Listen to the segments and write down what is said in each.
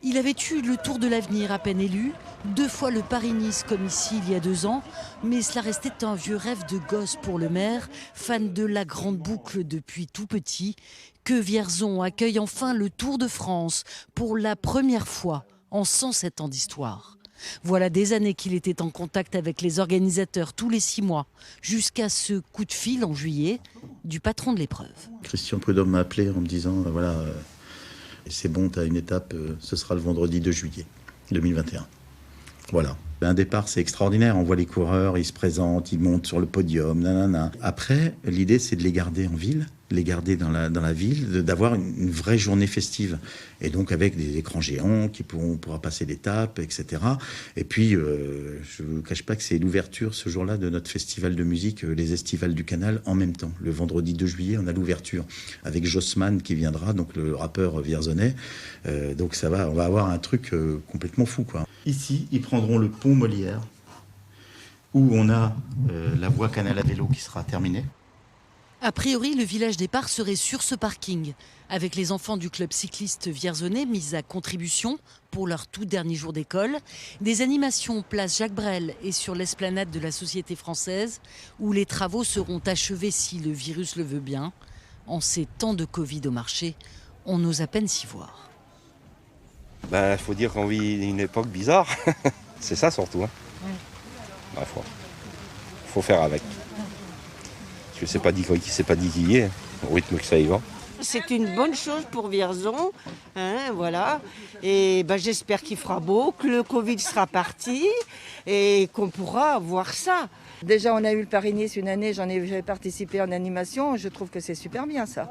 Il avait eu le Tour de l'Avenir à peine élu, 2 fois le Paris-Nice comme ici il y a 2 ans, mais cela restait un vieux rêve de gosse pour le maire, fan de la grande boucle depuis tout petit, que Vierzon accueille enfin le Tour de France pour la première fois en 107 ans d'histoire. Voilà des années qu'il était en contact avec les organisateurs tous les 6 mois, jusqu'à ce coup de fil en juillet du patron de l'épreuve. Christian Prudhomme m'a appelé en me disant voilà, c'est bon, tu as une étape, ce sera le vendredi 2 juillet 2021. Voilà. Un départ, c'est extraordinaire. On voit les coureurs, ils se présentent, ils montent sur le podium. Nanana. Après, l'idée, c'est de les garder en ville, les garder dans la ville, d'avoir une vraie journée festive. Et donc, avec des écrans géants on pourra passer l'étape, etc. Et puis, je ne vous cache pas que c'est l'ouverture, ce jour-là, de notre festival de musique, les Estivales du Canal, en même temps. Le vendredi 2 juillet, on a l'ouverture avec Jossman qui viendra, donc le rappeur vierzonais. Donc, on va avoir un truc complètement fou, quoi. Ici, ils prendront le pont Molière, où on a la voie canal à vélo qui sera terminée. A priori, le village départ serait sur ce parking, avec les enfants du club cycliste vierzonais mis à contribution pour leur tout dernier jour d'école, des animations place Jacques Brel et sur l'esplanade de la Société française, où les travaux seront achevés si le virus le veut bien. En ces temps de Covid au marché, on ose à peine s'y voir. Faut dire qu'on vit une époque bizarre. C'est ça surtout. Hein. Faut faire avec. Parce que c'est pas dit qui y est, au rythme que ça y va. C'est une bonne chose pour Vierzon, hein, voilà. Et j'espère qu'il fera beau, que le Covid sera parti et qu'on pourra voir ça. Déjà, on a eu le Paris-Nice une année, j'avais participé en animation, je trouve que c'est super bien ça.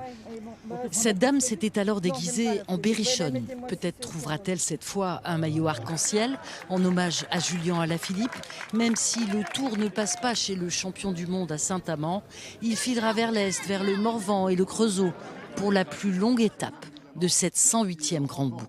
Cette dame s'était alors déguisée en berrichonne. Peut-être trouvera-t-elle cette fois un maillot arc-en-ciel en hommage à Julien Alaphilippe. Même si le Tour ne passe pas chez le champion du monde à Saint-Amand, il filera vers l'est, vers le Morvan et le Creusot pour la plus longue étape de cette 108e grande boucle.